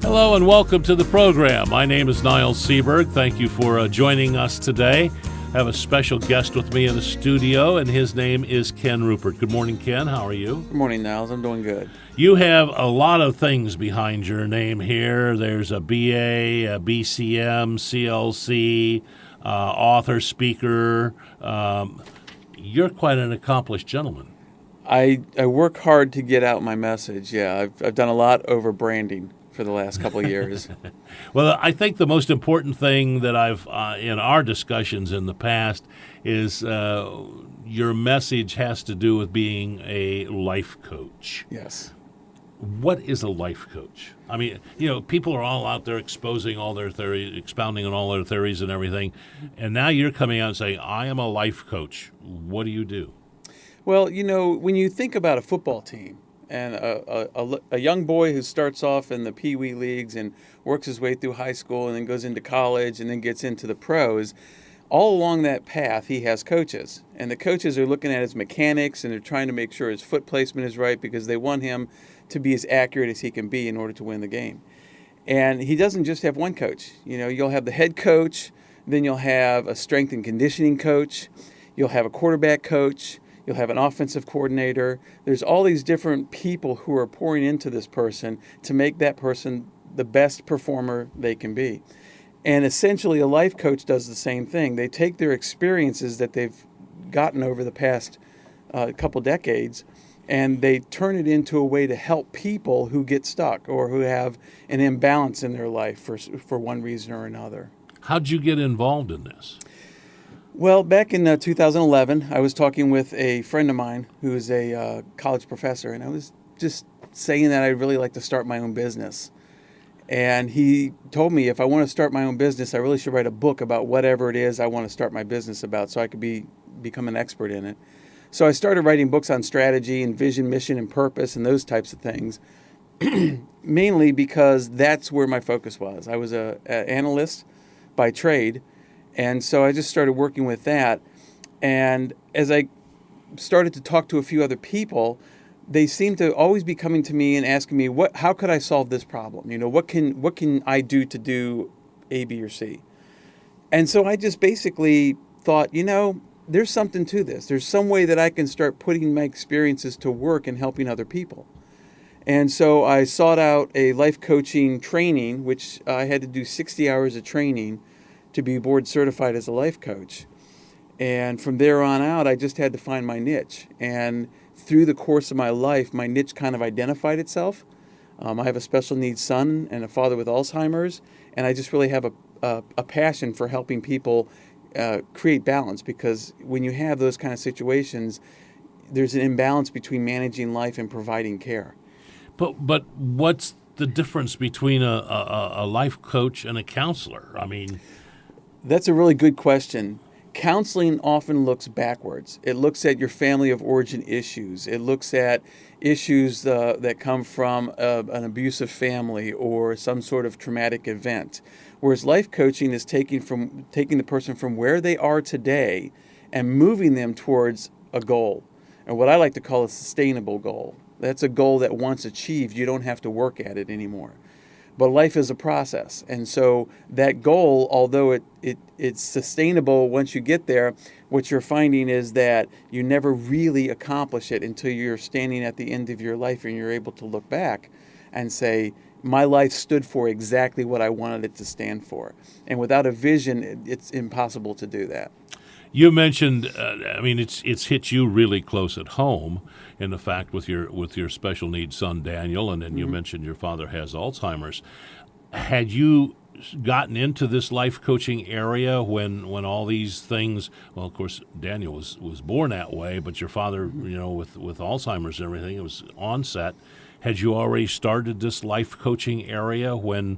Hello and welcome to the program. My name is Niles Seaberg. Thank you for joining us today. I have a special guest with me in the studio, and his name is Ken Rupert. Good morning, Ken. How are you? Good morning, Niles. I'm doing good. You have a lot of things behind your name here. There's a BA, a BCM, CLC, author, speaker. You're quite an accomplished gentleman. I work hard to get out my message. Yeah, I've done a lot over branding for the last couple of years. Well, I think the most important thing that I've, in our discussions in the past, is your message has to do with being a life coach. Yes. What is a life coach? I mean, people are all out there exposing all their theories, expounding on all their theories and everything, and now you're coming out and saying, I am a life coach. What do you do? Well, when you think about a football team, and a young boy who starts off in the Pee Wee leagues and works his way through high school and then goes into college and then gets into the pros, all along that path he has coaches. And the coaches are looking at his mechanics and they're trying to make sure his foot placement is right because they want him to be as accurate as he can be in order to win the game. And he doesn't just have one coach. You'll have the head coach, then you'll have a strength and conditioning coach, you'll have a quarterback coach, you'll have an offensive coordinator. There's all these different people who are pouring into this person to make that person the best performer they can be. And essentially, a life coach does the same thing. They take their experiences that they've gotten over the past couple decades, and they turn it into a way to help people who get stuck or who have an imbalance in their life for one reason or another. How'd you get involved in this? Well, back in 2011, I was talking with a friend of mine who is a college professor, and I was just saying that I'd really like to start my own business. And he told me if I want to start my own business, I really should write a book about whatever it is I want to start my business about so I could become an expert in it. So I started writing books on strategy and vision, mission, and purpose and those types of things, mainly because that's where my focus was. I was an analyst by trade. And so I just started working with that. And as I started to talk to a few other people, they seemed to always be coming to me and asking me, how could I solve this problem? What can I do to do A, B, or C? And so I just basically thought, there's something to this. There's some way that I can start putting my experiences to work and helping other people. And so I sought out a life coaching training, which I had to do 60 hours of training to be board certified as a life coach. And from there on out, I just had to find my niche. And through the course of my life, my niche kind of identified itself. I have a special needs son and a father with Alzheimer's, and I just really have a passion for helping people create balance, because when you have those kind of situations, there's an imbalance between managing life and providing care. But what's the difference between a life coach and a counselor? I mean, that's a really good question. Counseling often looks backwards. It looks at your family of origin issues. It looks at issues that come from an abusive family or some sort of traumatic event. Whereas life coaching is taking the person from where they are today and moving them towards a goal, and what I like to call a sustainable goal. That's a goal that once achieved, you don't have to work at it anymore. But life is a process. And so that goal, although it's sustainable once you get there, what you're finding is that you never really accomplish it until you're standing at the end of your life and you're able to look back and say, my life stood for exactly what I wanted it to stand for. And without a vision, it's impossible to do that. You mentioned, it's hit you really close at home in the fact with your special needs son Daniel, and then you mentioned your father has Alzheimer's. Had you gotten into this life coaching area when all these things? Well, of course, Daniel was born that way, but your father, with Alzheimer's and everything, it was onset. Had you already started this life coaching area when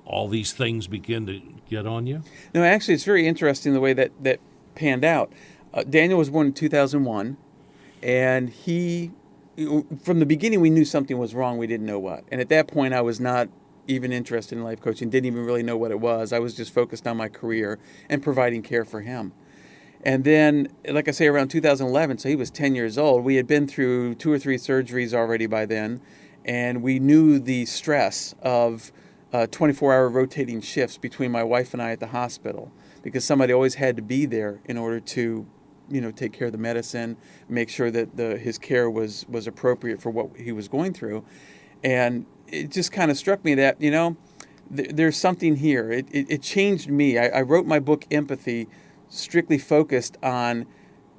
all these things begin to get on you? No, actually, it's very interesting the way that panned out. Daniel was born in 2001, and from the beginning we knew something was wrong. We didn't know what. And at that point, I was not even interested in life coaching, didn't even really know what it was. I was just focused on my career and providing care for him. And then, like I say, around 2011, so he was 10 years old, we had been through 2 or 3 surgeries already by then, and we knew the stress of 24-hour rotating shifts between my wife and I at the hospital, because somebody always had to be there in order to, take care of the medicine, make sure that his care was appropriate for what he was going through. And it just kind of struck me that, there's something here. It changed me. I wrote my book, Empathy, strictly focused on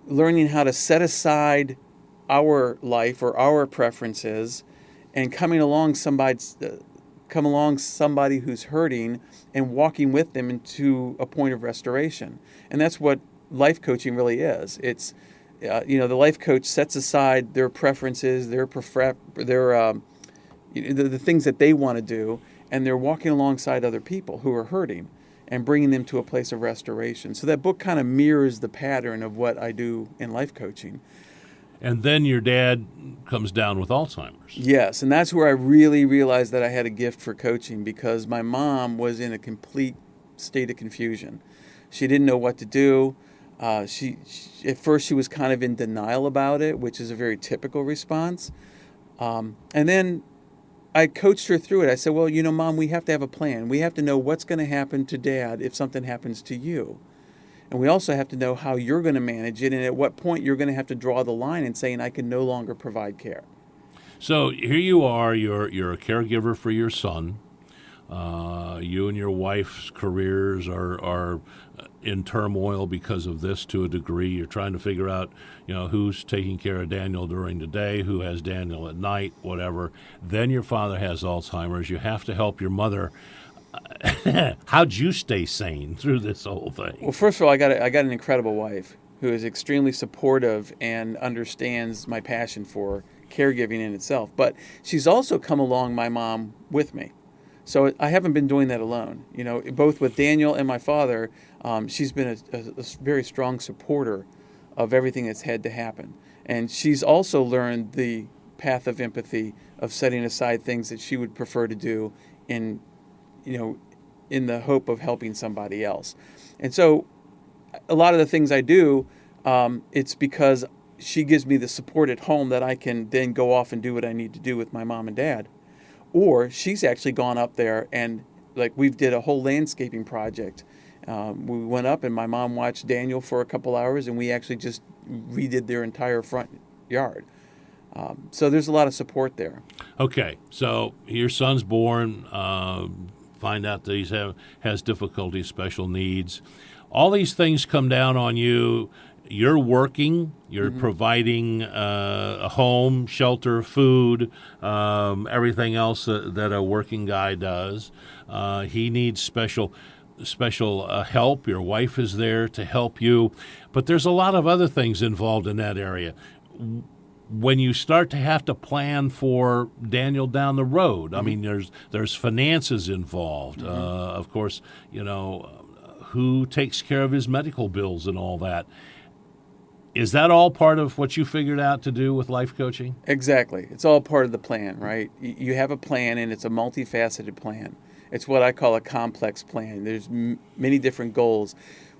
learning how to set aside our life or our preferences and come along somebody who's hurting and walking with them into a point of restoration. And that's what life coaching really is. It's, the life coach sets aside their preferences, the things that they want to do, and they're walking alongside other people who are hurting and bringing them to a place of restoration. So that book kind of mirrors the pattern of what I do in life coaching. And then your dad comes down with Alzheimer's. Yes, and that's where I really realized that I had a gift for coaching, because my mom was in a complete state of confusion. She didn't know what to do. She at first she was kind of in denial about it, which is a very typical response. And then I coached her through it. I said, well, Mom, we have to have a plan. We have to know what's going to happen to Dad if something happens to you. And we also have to know how you're going to manage it, and at what point you're going to have to draw the line and saying, I can no longer provide care. So here you are, you're a caregiver for your son. You and your wife's careers are in turmoil because of this to a degree. You're trying to figure out, who's taking care of Daniel during the day, who has Daniel at night, whatever. Then your father has Alzheimer's. You have to help your mother. How'd you stay sane through this whole thing? Well, first of all, I got an incredible wife who is extremely supportive and understands my passion for caregiving in itself. But she's also come along my mom with me. So I haven't been doing that alone. Both with Daniel and my father, she's been a very strong supporter of everything that's had to happen. And she's also learned the path of empathy, of setting aside things that she would prefer to do in the hope of helping somebody else. And so a lot of the things I do, it's because she gives me the support at home that I can then go off and do what I need to do with my mom and dad. Or she's actually gone up there and, we did a whole landscaping project. We went up and my mom watched Daniel for a couple hours, and we actually just redid their entire front yard. So there's a lot of support there. Okay, so your son's born, find out that he has difficulties, special needs. All these things come down on you. You're working, you're providing a home, shelter, food, everything else that a working guy does. He needs special help. Your wife is there to help you. But there's a lot of other things involved in that area. When you start to have to plan for Daniel down the road, I mean, there's finances involved. Of course, who takes care of his medical bills and all that. Is that all part of what you figured out to do with life coaching? Exactly. It's all part of the plan, right? You have a plan, and it's a multifaceted plan. It's what I call a complex plan. There's many different goals.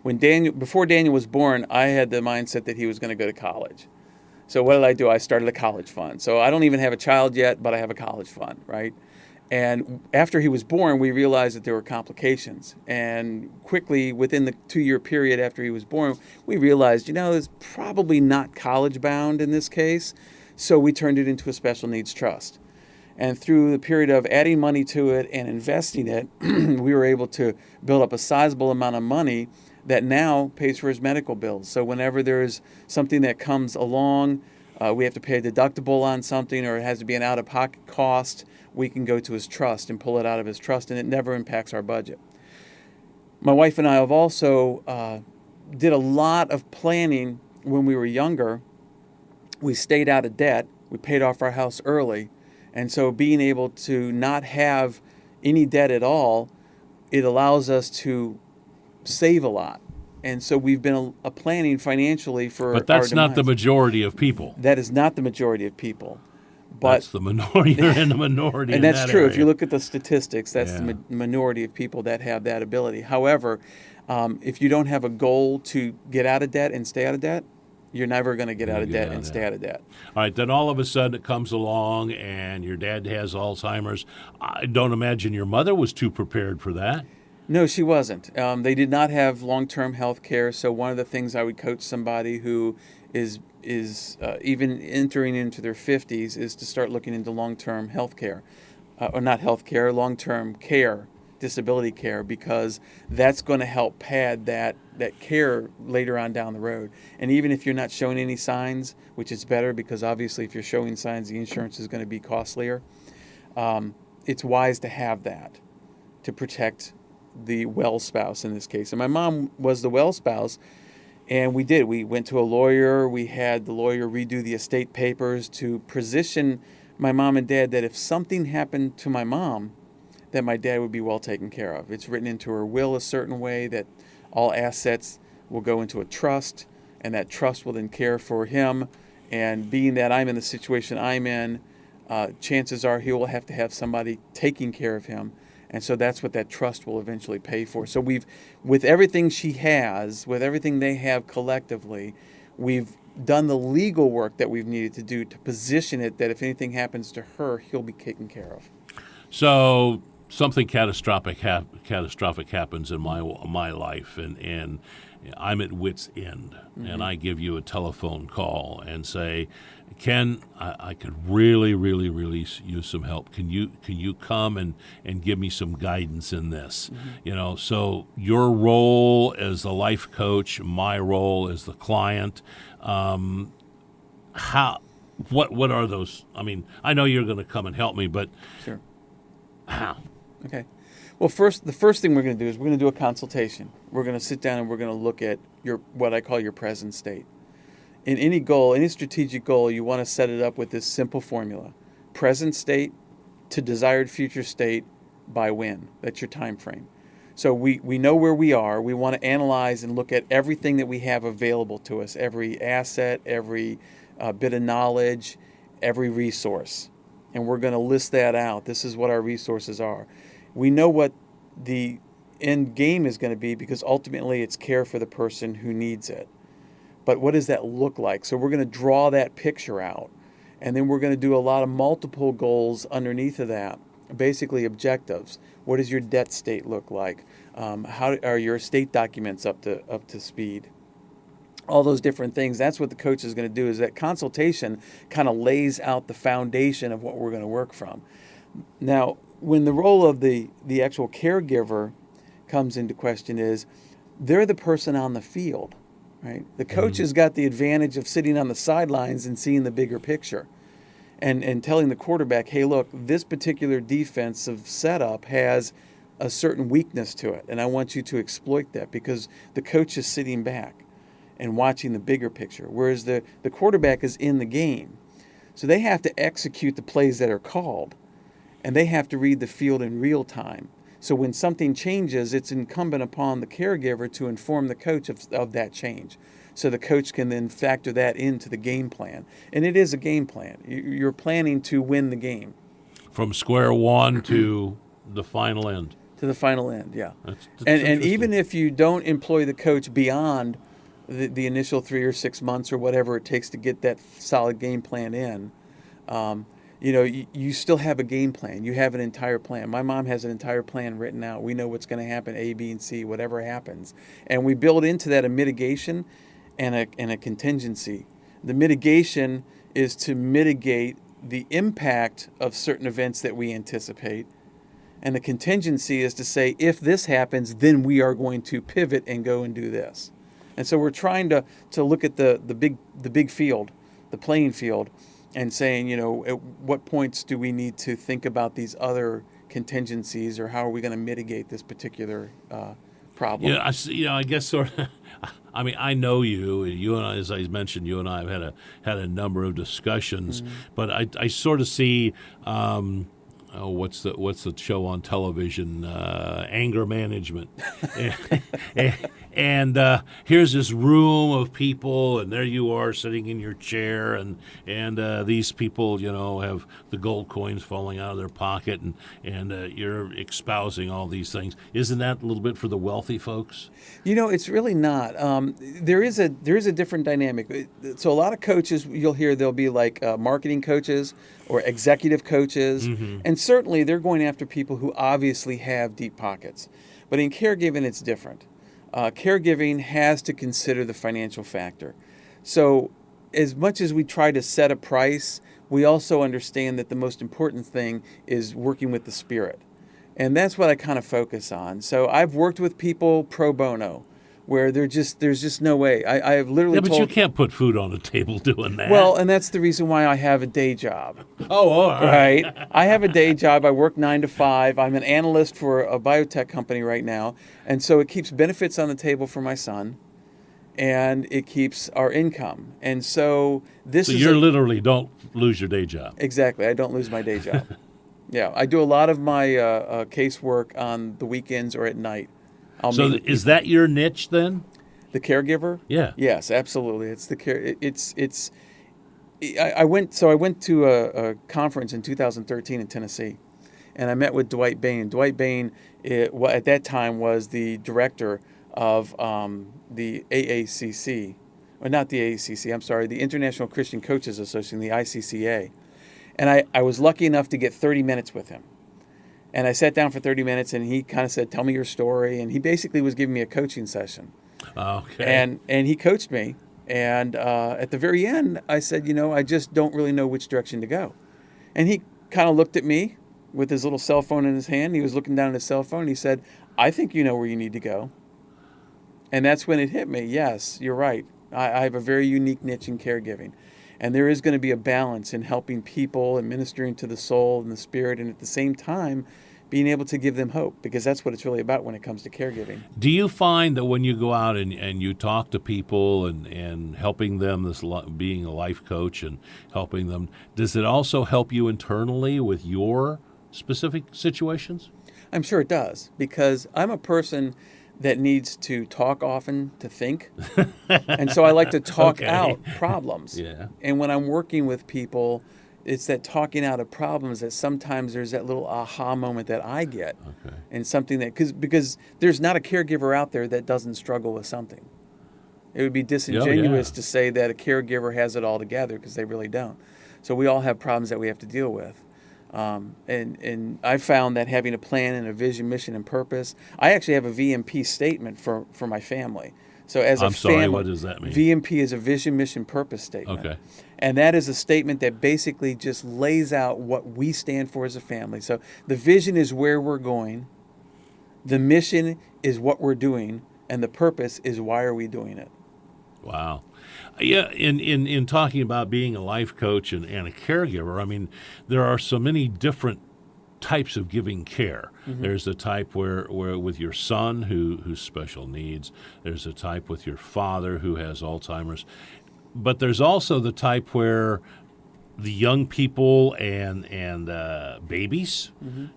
Before Daniel was born, I had the mindset that he was going to go to college. So what did I do? I started a college fund. So I don't even have a child yet, but I have a college fund, right? And after he was born, we realized that there were complications. And quickly, within the 2-year period after he was born, we realized, it's probably not college bound in this case. So we turned it into a special needs trust. And through the period of adding money to it and investing it, we were able to build up a sizable amount of money that now pays for his medical bills. So whenever there's something that comes along, we have to pay a deductible on something, or it has to be an out-of-pocket cost, we can go to his trust and pull it out of his trust, and it never impacts our budget. My wife and I have also did a lot of planning when we were younger. We stayed out of debt. We paid off our house early. And so being able to not have any debt at all, it allows us to save a lot. And so we've been planning financially for But that's not the majority of people. That is not the majority of people. But that's the minority. You're in the minority. And that's that true. area. If you look at the statistics, that's the minority of people that have that ability. However, if you don't have a goal to get out of debt and stay out of debt, You're never going to get out of debt and stay out of debt. All right, then all of a sudden it comes along and your dad has Alzheimer's. I don't imagine your mother was too prepared for that. No, she wasn't. They did not have long-term health care. So one of the things I would coach somebody who is even entering into their 50s is to start looking into long-term health care, or not health care, long-term care, disability care, because that's going to help pad that care later on down the road. And even if you're not showing any signs, which is better because obviously if you're showing signs, the insurance is going to be costlier. It's wise to have that to protect the well spouse in this case. And my mom was the well spouse, and we went to a lawyer. We had the lawyer redo the estate papers to position my mom and dad that if something happened to my mom, that my dad would be well taken care of. It's written into her will a certain way that all assets will go into a trust, and that trust will then care for him. And being that I'm in the situation I'm in, chances are he will have to have somebody taking care of him. And so that's what that trust will eventually pay for. So with everything she has, with everything they have collectively, we've done the legal work that we've needed to do to position it that if anything happens to her, he'll be taken care of. So something catastrophic happens in my life, and I'm at wit's end, and I give you a telephone call and say, Ken, I could really use some help. Can you come and give me some guidance in this? So your role as the life coach, my role as the client, what are those? I mean, I know you're going to come and help me, but sure. How? Okay. Well, the first thing we're going to do is we're going to do a consultation. We're going to sit down and we're going to look at what I call your present state. In any goal, any strategic goal, you want to set it up with this simple formula: present state to desired future state by when. That's your time frame. So we know where we are. We want to analyze and look at everything that we have available to us, every asset, every bit of knowledge, every resource. And we're going to list that out. This is what our resources are. We know what the end game is going to be because ultimately it's care for the person who needs it. But what does that look like? So we're going to draw that picture out. And then we're going to do a lot of multiple goals underneath of that, basically objectives. What does your debt state look like? How are your estate documents up to speed? All those different things. That's what the coach is going to do, is that consultation kind of lays out the foundation of what we're going to work from. Now, when the role of the actual caregiver comes into question is they're the person on the field, right? The coach has got the advantage of sitting on the sidelines and seeing the bigger picture and telling the quarterback, hey, look, this particular defensive setup has a certain weakness to it, and I want you to exploit that, because the coach is sitting back and watching the bigger picture, whereas the quarterback is in the game. So they have to execute the plays that are called, and they have to read the field in real time. So when something changes, it's incumbent upon the caregiver to inform the coach of that change. So the coach can then factor that into the game plan. And it is a game plan. You're planning to win the game. From square one to the final end. To the final end, yeah. That's and even if you don't employ the coach beyond the initial 3 or 6 months or whatever it takes to get that solid game plan in, you still have a game plan. You have an entire plan. My mom has an entire plan written out. We know what's going to happen, A, B, and C, whatever happens. And we build into that a mitigation and a contingency. The mitigation is to mitigate the impact of certain events that we anticipate. And the contingency is to say, if this happens, then we are going to pivot and go and do this. And so we're trying to look at the big field, the playing field, and saying, at what points do we need to think about these other contingencies, or how are we going to mitigate this particular problem? Yeah, I guess sort of. I mean, I know you. You and I, as I mentioned, you and I have had a number of discussions, but I sort of see what's the show on television? Anger management. And here's this room of people, and there you are sitting in your chair, and these people, have the gold coins falling out of their pocket, and you're espousing all these things. Isn't that a little bit for the wealthy folks? It's really not. There is a different dynamic. So a lot of coaches, you'll hear they'll be like marketing coaches or executive coaches, and certainly they're going after people who obviously have deep pockets. But in caregiving, it's different. Caregiving has to consider the financial factor. So as much as we try to set a price, we also understand that the most important thing is working with the spirit. And that's what I kind of focus on. So I've worked with people pro bono, where there's just no way. I have literally but you can't put food on the table doing that. Well, and that's the reason why I have a day job. Oh, all right. Right. I have a day job. I work 9 to 5. I'm an analyst for a biotech company right now. And so it keeps benefits on the table for my son, and it keeps our income. And so So you literally don't lose your day job. Exactly. I don't lose my day job. Yeah. I do a lot of my casework on the weekends or at night. So is that your niche then? The caregiver? Yeah. Yes, absolutely. It's the care. I went to a conference in 2013 in Tennessee, and I met with Dwight Bain. Dwight Bain, at that time, was the director of the AACC, or not the AACC. I'm sorry, the International Christian Coaches Association, the ICCA. And I was lucky enough to get 30 minutes with him. And I sat down for 30 minutes, and he kind of said, "Tell me your story." And he basically was giving me a coaching session. Okay. And he coached me. And at the very end, I said, I just don't really know which direction to go. And he kind of looked at me with his little cell phone in his hand. He was looking down at his cell phone. And he said, "I think you know where you need to go." And that's when it hit me. Yes, you're right. I have a very unique niche in caregiving. And there is going to be a balance in helping people and ministering to the soul and the spirit, and at the same time, being able to give them hope, because that's what it's really about when it comes to caregiving. Do you find that when you go out and you talk to people and helping them, being a life coach and helping them, does it also help you internally with your specific situations? I'm sure it does, because I'm a person that needs to talk often to think. And so I like to talk out problems. Yeah. And when I'm working with people, it's that talking out of problems that sometimes there's that little aha moment that I get. Okay. And something that, because there's not a caregiver out there that doesn't struggle with something. It would be disingenuous to say that a caregiver has it all together, because they really don't. So we all have problems that we have to deal with. And I found that having a plan and a vision, mission, and purpose. I actually have a VMP statement for my family. So as a family, sorry, what does that mean? VMP is a vision, mission, purpose statement. Okay. And that is a statement that basically just lays out what we stand for as a family. So the vision is where we're going, the mission is what we're doing, and the purpose is why are we doing it. Wow. Yeah, in talking about being a life coach and a caregiver, I mean, there are so many different types of giving care. Mm-hmm. There's the type where with your son who's special needs. There's a type with your father who has Alzheimer's. But there's also the type where the young people and babies,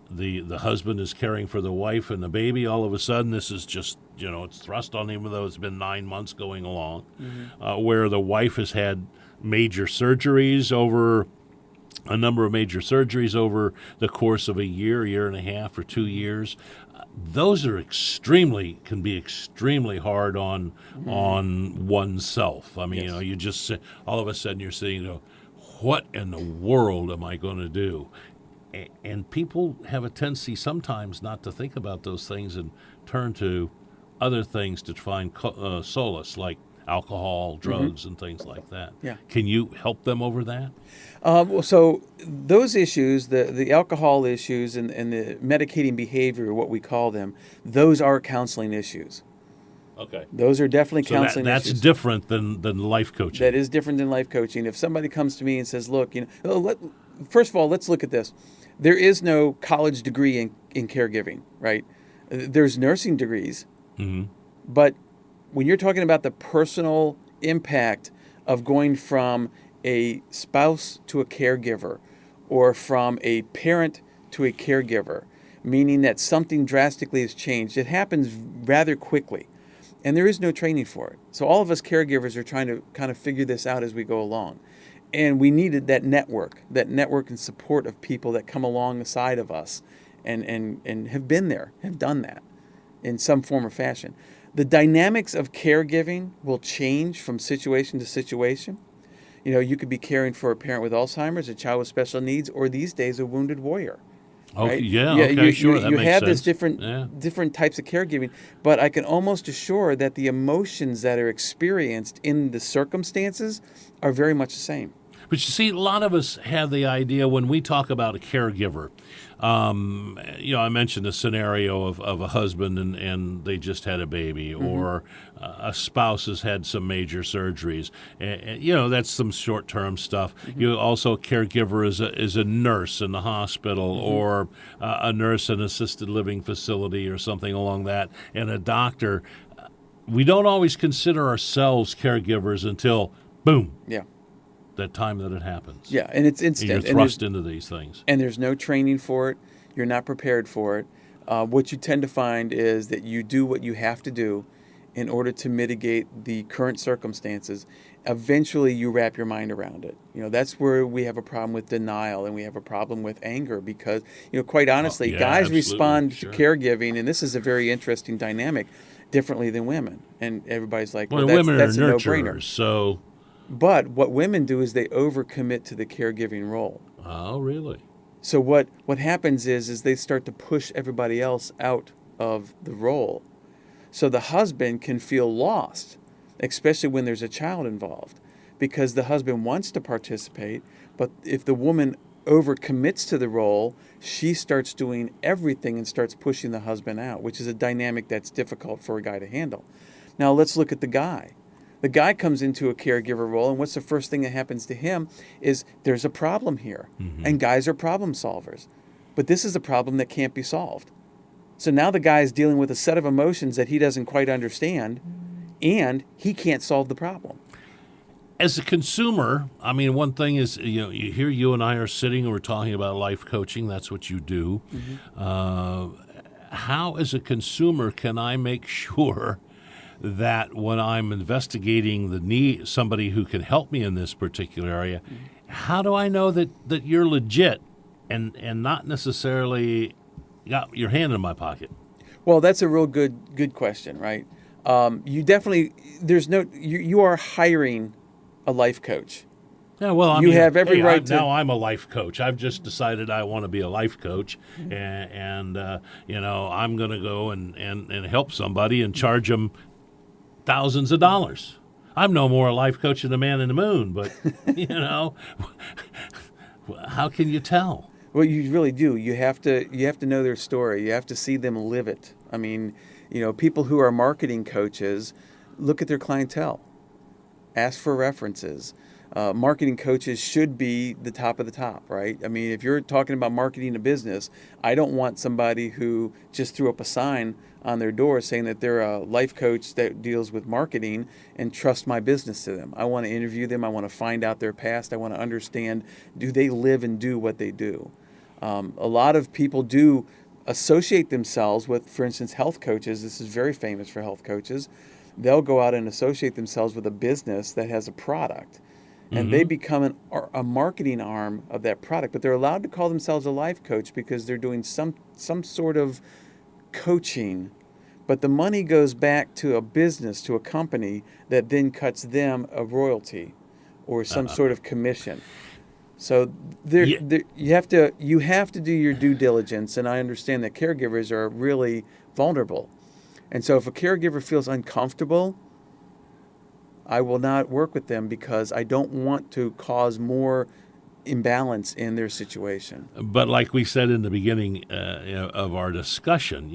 the husband is caring for the wife and the baby. All of a sudden, this is just, it's thrust on him, even though it's been 9 months going along, where the wife has had major surgeries over a number of major surgeries over the course of a year and a half, or 2 years. Those are can be extremely hard on oneself. I mean, Yes. you just all of a sudden you're saying, what in the world am I going to do? And people have a tendency sometimes not to think about those things and turn to other things to find solace, like alcohol, drugs, and things like that. Yeah. Can you help them over that? So those issues, the alcohol issues and the medicating behavior, what we call them, those are counseling issues. Okay. Those are definitely counseling that's issues. different than life coaching. That is different than life coaching. If somebody comes to me and says, look, first of all, let's look at this. There is no college degree in caregiving, right? There's nursing degrees. Mm-hmm. But when you're talking about the personal impact of going from a spouse to a caregiver, or from a parent to a caregiver, meaning that something drastically has changed. It happens rather quickly, and there is no training for it. So all of us caregivers are trying to kind of figure this out as we go along. And we needed that network and support of people that come alongside of us and have been there, have done that in some form or fashion. The dynamics of caregiving will change from situation to situation. You know, you could be caring for a parent with Alzheimer's, a child with special needs, or these days a wounded warrior. Oh, right? yeah, okay, sure, that you makes have sense. this different types of caregiving, but I can almost assure that the emotions that are experienced in the circumstances are very much the same. But you see, a lot of us have the idea when we talk about a caregiver. I mentioned the scenario of a husband and they just had a baby, or a spouse has had some major surgeries. And, that's some short-term stuff. You also, a caregiver is a nurse in the hospital, or a nurse in an assisted living facility or something along that, and a doctor. We don't always consider ourselves caregivers until, boom. Yeah. That time that it happens. Yeah, and it's instant. And you're thrust into these things. And there's no training for it. You're not prepared for it. What you tend to find is that you do what you have to do in order to mitigate the current circumstances. Eventually, you wrap your mind around it. That's where we have a problem with denial, and we have a problem with anger because, quite honestly, guys absolutely. respond Sure. to caregiving, and this is a very interesting dynamic, differently than women. And everybody's like, well, women that's are a nurturers, no-brainer. so... But what women do is they overcommit to the caregiving role. Oh, really? So what happens is they start to push everybody else out of the role. So the husband can feel lost, especially when there's a child involved, because the husband wants to participate, but if the woman overcommits to the role, she starts doing everything and starts pushing the husband out, which is a dynamic that's difficult for a guy to handle. Now let's look at the guy. The guy comes into a caregiver role, and what's the first thing that happens to him is there's a problem here. And guys are problem solvers. But this is a problem that can't be solved. So now the guy is dealing with a set of emotions that he doesn't quite understand, and he can't solve the problem. As a consumer, I mean, one thing is, you hear you and I are sitting and we're talking about life coaching. That's what you do. How, as a consumer, can I make sure that when I'm investigating the need, somebody who can help me in this particular area, how do I know that you're legit and not necessarily got your hand in my pocket? Well, that's a real good question, right? You definitely, you are hiring a life coach. Yeah, well, You have every right to. Now I'm a life coach. I've just decided I want to be a life coach, and I'm going to go and help somebody and charge them thousands of dollars. I'm no more a life coach than the man in the moon, but, how can you tell? Well, you really do. You have to know their story. You have to see them live it. I mean, people who are marketing coaches, look at their clientele. Ask for references. Marketing coaches should be the top of the top, right? I mean, if you're talking about marketing a business, I don't want somebody who just threw up a sign on their door saying that they're a life coach that deals with marketing and trust my business to them. I want to interview them. I want to find out their past. I want to understand, do they live and do what they do? A lot of people do associate themselves with, for instance, health coaches. This is very famous for health coaches. They'll go out and associate themselves with a business that has a product. And they become a marketing arm of that product. But they're allowed to call themselves a life coach because they're doing some sort of coaching. But the money goes back to a business, to a company that then cuts them a royalty or some sort of commission. So you have to do your due diligence. And I understand that caregivers are really vulnerable. And so if a caregiver feels uncomfortable, I will not work with them because I don't want to cause more imbalance in their situation. But like we said in the beginning of our discussion,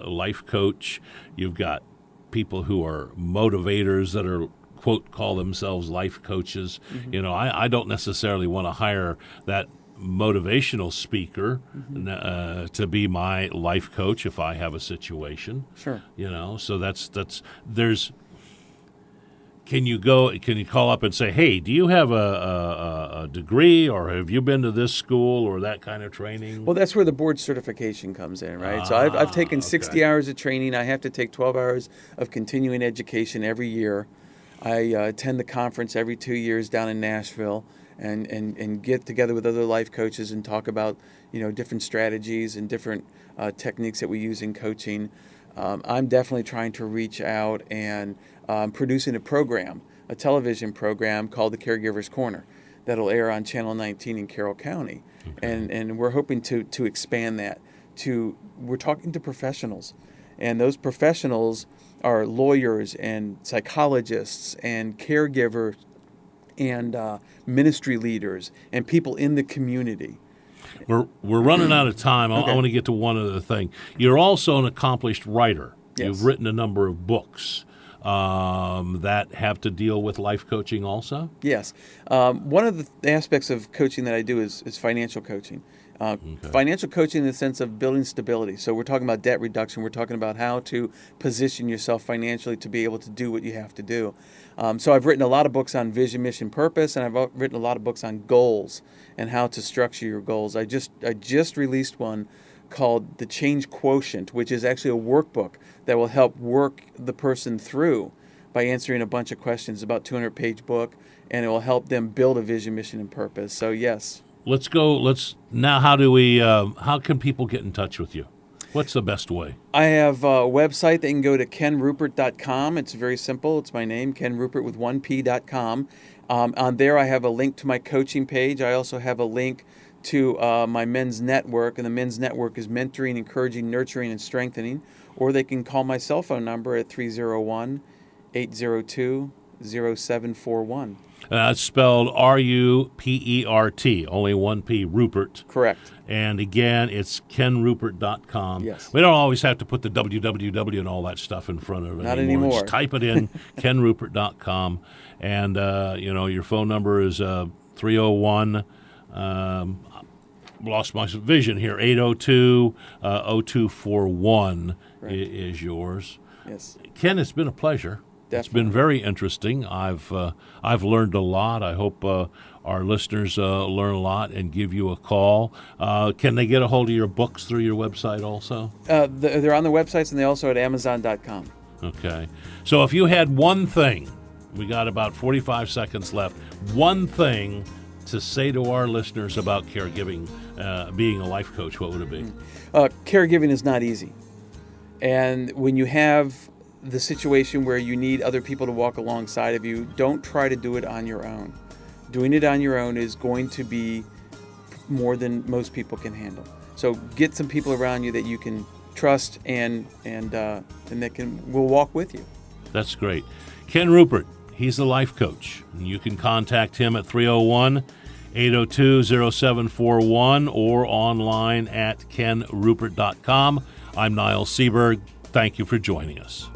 life coach, you've got people who are motivators that are, quote, call themselves life coaches. I don't necessarily want to hire that motivational speaker to be my life coach if I have a situation. Sure. So Can you call up and say, hey, do you have a degree, or have you been to this school or that kind of training? Well, that's where the board certification comes in, right? So I've taken 60 hours of training. I have to take 12 hours of continuing education every year. I attend the conference every 2 years down in Nashville and get together with other life coaches and talk about, different strategies and different techniques that we use in coaching. I'm definitely trying to reach out and producing a television program called the Caregivers Corner that'll air on Channel 19 in Carroll County. Okay. And we're hoping to expand that we're talking to professionals, and those professionals are lawyers and psychologists and caregivers and ministry leaders and people in the community. We're running out of time. Okay. I want to get to one other thing. You're also an accomplished writer. Yes. You've written a number of books that have to deal with life coaching also? Yes. One of the aspects of coaching that I do is financial coaching. Financial coaching in the sense of building stability. So we're talking about debt reduction. We're talking about how to position yourself financially to be able to do what you have to do. So I've written a lot of books on vision, mission, purpose, and I've written a lot of books on goals and how to structure your goals. I just released one called The Change Quotient, which is actually a workbook that will help work the person through by answering a bunch of questions, about 200-page book, and it will help them build a vision, mission, and purpose. So yes. Let's now. How can people get in touch with you? What's the best way? I have a website. They can go to kenrupert.com. It's very simple. It's my name, kenrupert with 1p.com. On there, I have a link to my coaching page. I also have a link to my men's network, and the men's network is mentoring, encouraging, nurturing, and strengthening. Or they can call my cell phone number at 301-802-0741. It's spelled R-U-P-E-R-T, only one P, Rupert. Correct. And again, it's kenrupert.com. Yes. We don't always have to put the www and all that stuff in front of it Not anymore. anymore. Just type it in, kenrupert.com. And, your phone number is 301, lost my vision here, 802-0241 is yours. Yes. Ken, it's been a pleasure. Definitely. It's been very interesting. I've learned a lot. I hope our listeners learn a lot and give you a call. Can they get a hold of your books through your website also? They're on the websites, and they also at Amazon.com. Okay. So if you had one thing, we got about 45 seconds left, one thing to say to our listeners about caregiving, being a life coach, what would it be? Caregiving is not easy. And when you have the situation where you need other people to walk alongside of you, don't try to do it on your own. Doing it on your own is going to be more than most people can handle. So get some people around you that you can trust and that will walk with you. That's great. Ken Rupert, he's a life coach. You can contact him at 301-802-0741 or online at kenrupert.com. I'm Niles Seaberg. Thank you for joining us.